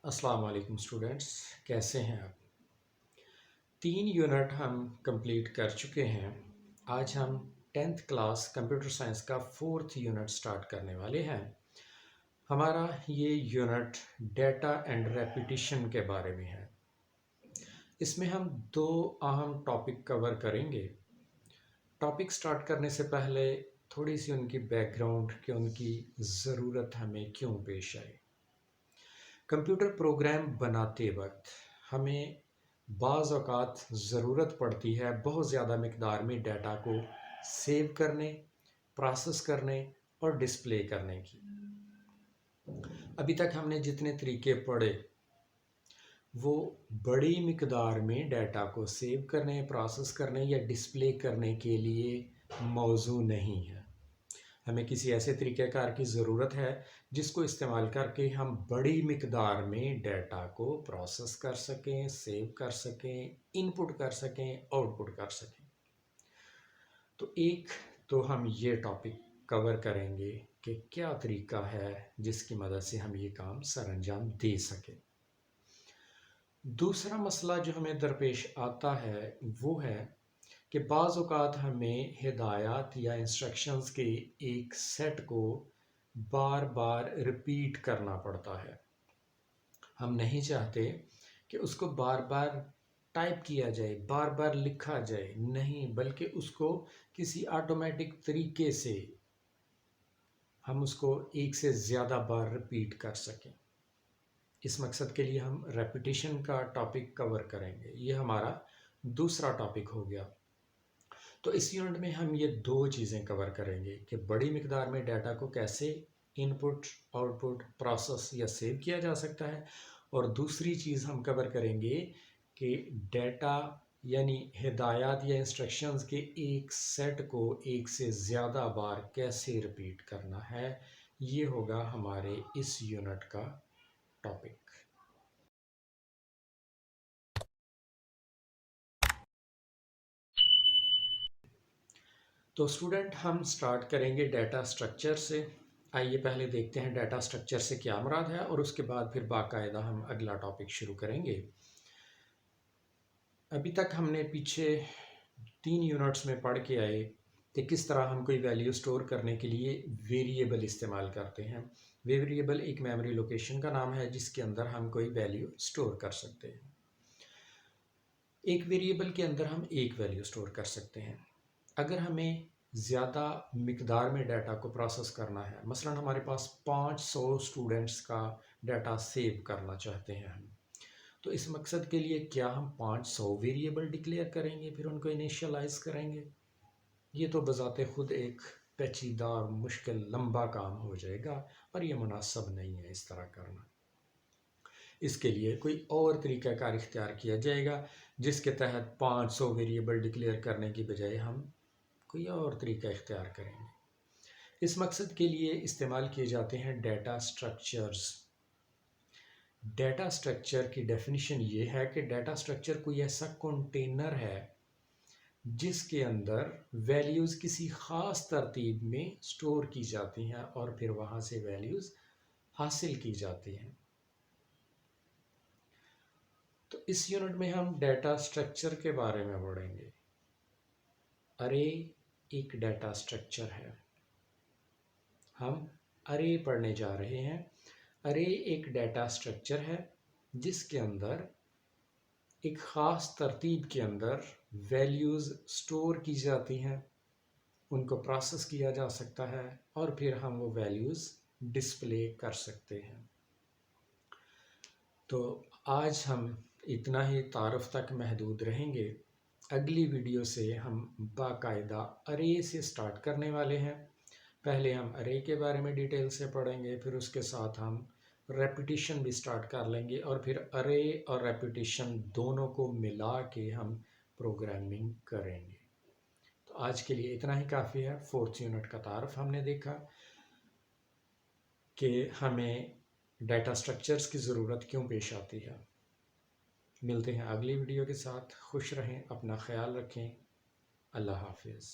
السلام علیکم اسٹوڈینٹس، کیسے ہیں آپ؟ 3 یونٹ ہم کمپلیٹ کر چکے ہیں۔ آج ہم 10th کلاس کمپیوٹر سائنس کا 4تھ یونٹ سٹارٹ کرنے والے ہیں۔ ہمارا یہ یونٹ ڈیٹا اینڈ ریپیٹیشن کے بارے میں ہے۔ اس میں ہم 2 اہم ٹاپک کور کریں گے۔ ٹاپک سٹارٹ کرنے سے پہلے تھوڑی سی ان کی بیک گراؤنڈ کہ ان کی ضرورت ہمیں کیوں پیش آئے۔ کمپیوٹر پروگرام بناتے وقت ہمیں بعض اوقات ضرورت پڑتی ہے بہت زیادہ مقدار میں ڈیٹا کو سیو کرنے، پروسیس کرنے اور ڈسپلے کرنے کی۔ ابھی تک ہم نے جتنے طریقے پڑھے وہ بڑی مقدار میں ڈیٹا کو سیو کرنے، پروسیس کرنے یا ڈسپلے کرنے کے لیے موزوں نہیں ہے۔ ہمیں کسی ایسے طریقہ کار کی ضرورت ہے جس کو استعمال کر کے ہم بڑی مقدار میں ڈیٹا کو پروسیس کر سکیں، سیو کر سکیں، ان پٹ کر سکیں، آؤٹ پٹ کر سکیں۔ تو ہم یہ ٹاپک کور کریں گے کہ کیا طریقہ ہے جس کی مدد سے ہم یہ کام سر انجام دے سکیں۔ دوسرا مسئلہ جو ہمیں درپیش آتا ہے وہ ہے کہ بعض اوقات ہمیں ہدایات یا انسٹرکشنز کے ایک سیٹ کو بار بار ریپیٹ کرنا پڑتا ہے۔ ہم نہیں چاہتے کہ اس کو بار بار ٹائپ کیا جائے، بار بار لکھا جائے، نہیں، بلکہ اس کو کسی آٹومیٹک طریقے سے ہم اس کو ایک سے زیادہ بار ریپیٹ کر سکیں۔ اس مقصد کے لیے ہم ریپیٹیشن کا ٹاپک کور کریں گے۔ یہ ہمارا دوسرا ٹاپک ہو گیا۔ تو اس یونٹ میں ہم یہ 2 چیزیں کور کریں گے کہ بڑی مقدار میں ڈیٹا کو کیسے ان پٹ، آؤٹ پٹ، پروسیس یا سیو کیا جا سکتا ہے، اور دوسری چیز ہم کور کریں گے کہ ڈیٹا یعنی ہدایات یا انسٹرکشنز کے ایک سیٹ کو ایک سے زیادہ بار کیسے ریپیٹ کرنا ہے۔ یہ ہوگا ہمارے اس یونٹ کا ٹاپک۔ تو اسٹوڈنٹ ہم سٹارٹ کریں گے ڈیٹا سٹرکچر سے۔ آئیے پہلے دیکھتے ہیں ڈیٹا سٹرکچر سے کیا مراد ہے، اور اس کے بعد پھر باقاعدہ ہم اگلا ٹاپک شروع کریں گے۔ ابھی تک ہم نے پیچھے 3 یونٹس میں پڑھ کے آئے کہ کس طرح ہم کوئی ویلیو سٹور کرنے کے لیے ویریبل استعمال کرتے ہیں۔ ویریبل ایک میموری لوکیشن کا نام ہے جس کے اندر ہم کوئی ویلیو سٹور کر سکتے ہیں۔ ایک ویریبل کے اندر ہم ایک ویلیو سٹور کر سکتے ہیں۔ اگر ہمیں زیادہ مقدار میں ڈیٹا کو پروسیس کرنا ہے، مثلا ہمارے پاس 500 اسٹوڈنٹس کا ڈیٹا سیو کرنا چاہتے ہیں ہم، تو اس مقصد کے لیے کیا ہم 500 ویریبل ڈکلیئر کریں گے، پھر ان کو انیشلائز کریں گے؟ یہ تو بذات خود ایک پیچیدہ اور مشکل لمبا کام ہو جائے گا، اور یہ مناسب نہیں ہے اس طرح کرنا۔ اس کے لیے کوئی اور طریقہ کار اختیار کیا جائے گا جس کے تحت 500 ویریبل ڈکلیئر کرنے کی بجائے ہم کوئی اور طریقہ اختیار کریں گے۔ اس مقصد کے لیے استعمال کیے جاتے ہیں ڈیٹا سٹرکچرز۔ ڈیٹا سٹرکچر کی ڈیفینیشن یہ ہے کہ ڈیٹا سٹرکچر کوئی ایسا کنٹینر ہے جس کے اندر ویلیوز کسی خاص ترتیب میں سٹور کی جاتی ہیں اور پھر وہاں سے ویلیوز حاصل کی جاتی ہیں۔ تو اس یونٹ میں ہم ڈیٹا سٹرکچر کے بارے میں پڑھیں گے۔ ارے ایک ڈیٹا سٹرکچر ہے۔ ہم ارے پڑھنے جا رہے ہیں۔ ارے ایک ڈیٹا سٹرکچر ہے جس کے اندر ایک خاص ترتیب کے اندر ویلیوز سٹور کی جاتی ہیں، ان کو پروسیس کیا جا سکتا ہے، اور پھر ہم وہ ویلیوز ڈسپلے کر سکتے ہیں۔ تو آج ہم اتنا ہی تعارف تک محدود رہیں گے۔ اگلی ویڈیو سے ہم باقاعدہ ارے سے سٹارٹ کرنے والے ہیں۔ پہلے ہم ارے کے بارے میں ڈیٹیل سے پڑھیں گے، پھر اس کے ساتھ ہم ریپیٹیشن بھی سٹارٹ کر لیں گے، اور پھر ارے اور ریپیٹیشن دونوں کو ملا کے ہم پروگرامنگ کریں گے۔ تو آج کے لیے اتنا ہی کافی ہے۔ 4تھ یونٹ کا تعارف ہم نے دیکھا کہ ہمیں ڈیٹا سٹرکچرز کی ضرورت کیوں پیش آتی ہے۔ ملتے ہیں اگلی ویڈیو کے ساتھ۔ خوش رہیں، اپنا خیال رکھیں۔ اللہ حافظ۔